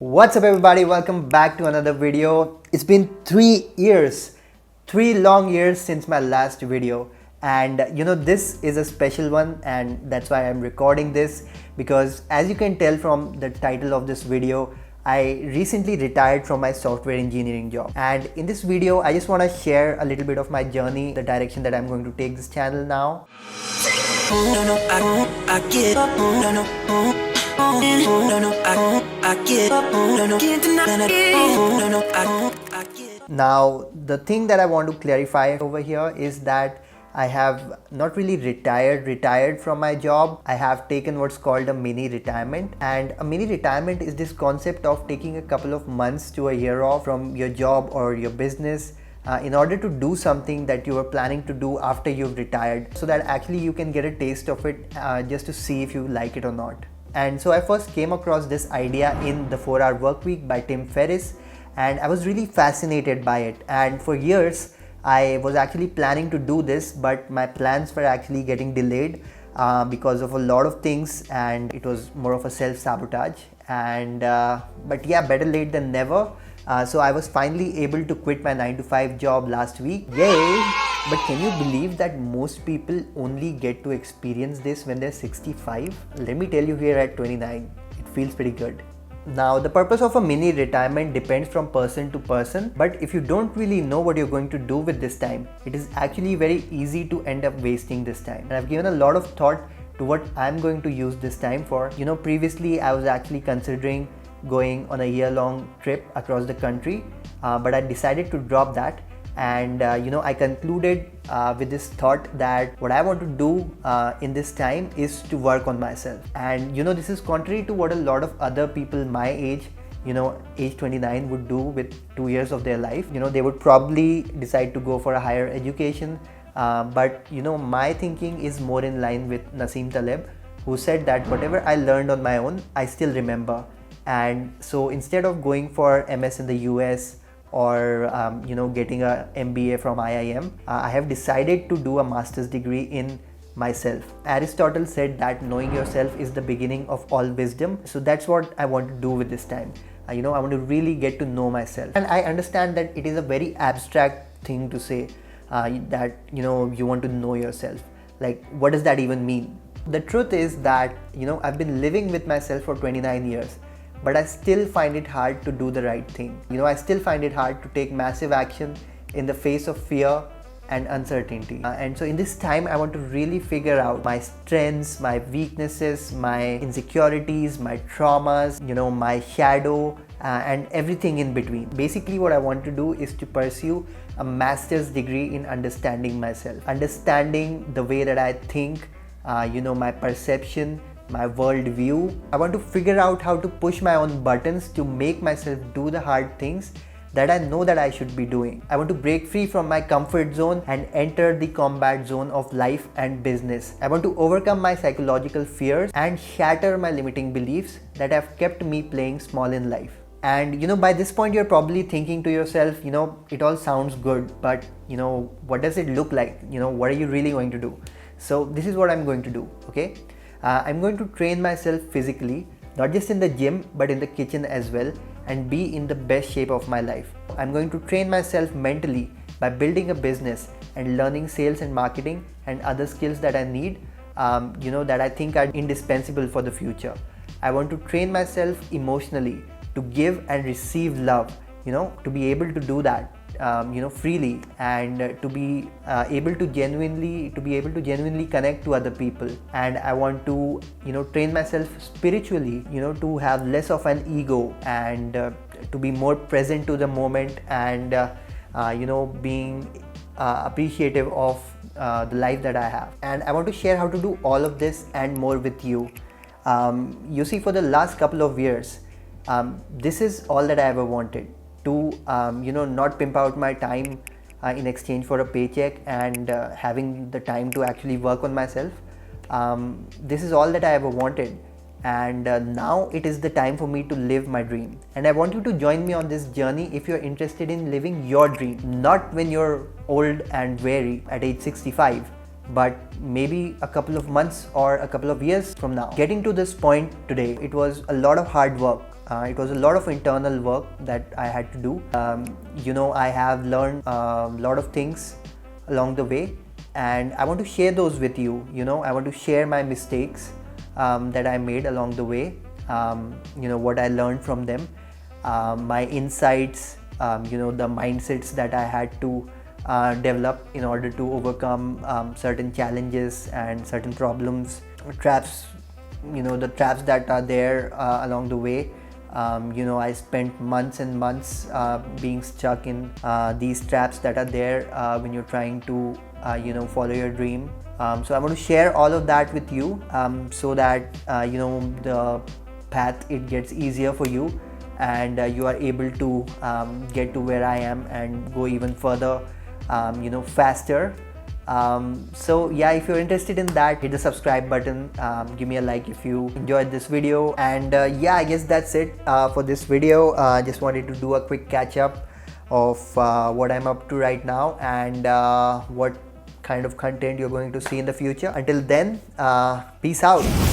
What's up everybody, welcome back to another video. It's been 3 years, 3 long years since my last video, and this is a special one, and that's why I'm recording this, because as you can tell from the title of this video, I recently retired from my software engineering job, and in this video I just want to share a little bit of my journey, the direction that I'm going to take this channel now. Now, the thing that I want to clarify over here is that I have not really retired from my job. I have taken what's called a mini retirement, and a mini retirement is this concept of taking a couple of months to a year off from your job or your business in order to do something that you were planning to do after you've retired, so that actually you can get a taste of it just to see if you like it or not. And so I first came across this idea in the 4-Hour Work Week by Tim Ferriss, and I was really fascinated by it. And for years I was actually planning to do this, but my plans were actually getting delayed because of a lot of things, and it was more of a self-sabotage. And but yeah, better late than never. So I was finally able to quit my 9 to 5 job last week. Yay! But can you believe that most people only get to experience this when they're 65? Let me tell you, here at 29, it feels pretty good. Now, the purpose of a mini retirement depends from person to person, but if you don't really know what you're going to do with this time, it is actually very easy to end up wasting this time. And I've given a lot of thought to what I'm going to use this time for. Previously I was actually considering going on a year-long trip across the country, but I decided to drop that. And I concluded with this thought that what I want to do in this time is to work on myself. And this is contrary to what a lot of other people my age, age 29, would do with 2 years of their life. They would probably decide to go for a higher education, but my thinking is more in line with Nassim Taleb, who said that whatever I learned on my own, I still remember. And so instead of going for MS in the US or getting a MBA from IIM, I have decided to do a master's degree in myself. Aristotle said that knowing yourself is the beginning of all wisdom. So that's what I want to do with this time. I want to really get to know myself. And I understand that it is a very abstract thing to say, that you want to know yourself. Like, what does that even mean? The truth is that I've been living with myself for 29 years. But I still find it hard to do the right thing. I still find it hard to take massive action in the face of fear and uncertainty. And so in this time, I want to really figure out my strengths, my weaknesses, my insecurities, my traumas, my shadow, and everything in between. Basically, what I want to do is to pursue a master's degree in understanding myself, understanding the way that I think, my perception, my worldview. I want to figure out how to push my own buttons to make myself do the hard things that I know that I should be doing. I want to break free from my comfort zone and enter the combat zone of life and business. I want to overcome my psychological fears and shatter my limiting beliefs that have kept me playing small in life. And by this point, you're probably thinking to yourself, it all sounds good, but what does it look like? What are you really going to do? So this is what I'm going to do, okay? I'm going to train myself physically, not just in the gym, but in the kitchen as well, and be in the best shape of my life. I'm going to train myself mentally by building a business and learning sales and marketing and other skills that I need, that I think are indispensable for the future. I want to train myself emotionally to give and receive love, to be able to do that freely, and to be able to genuinely connect to other people. And I want to train myself spiritually, to have less of an ego, and to be more present to the moment, and being appreciative of the life that I have. And I want to share how to do all of this and more with you. You see, for the last couple of years, this is all that I ever wanted. To not pimp out my time in exchange for a paycheck, and having the time to actually work on myself. This is all that I ever wanted, and now it is the time for me to live my dream. And I want you to join me on this journey if you're interested in living your dream, not when you're old and weary at age 65, but maybe a couple of months or a couple of years from now. Getting to this point today, it was a lot of hard work, It was a lot of internal work that I had to do. I have learned a lot of things along the way, and I want to share those with you. I want to share my mistakes that I made along the way, what I learned from them, my insights, the mindsets that I had to develop in order to overcome certain challenges and certain problems, traps, the traps that are there along the way. I spent months and months being stuck in these traps that are there when you're trying to follow your dream. So I want to share all of that with you, so that the path, it gets easier for you, and you are able to get to where I am and go even further, faster. So yeah, if you're interested in that, hit the subscribe button, give me a like if you enjoyed this video, and yeah, I guess that's it for this video. Just wanted to do a quick catch up of what I'm up to right now, and what kind of content you're going to see in the future. Until then, peace out.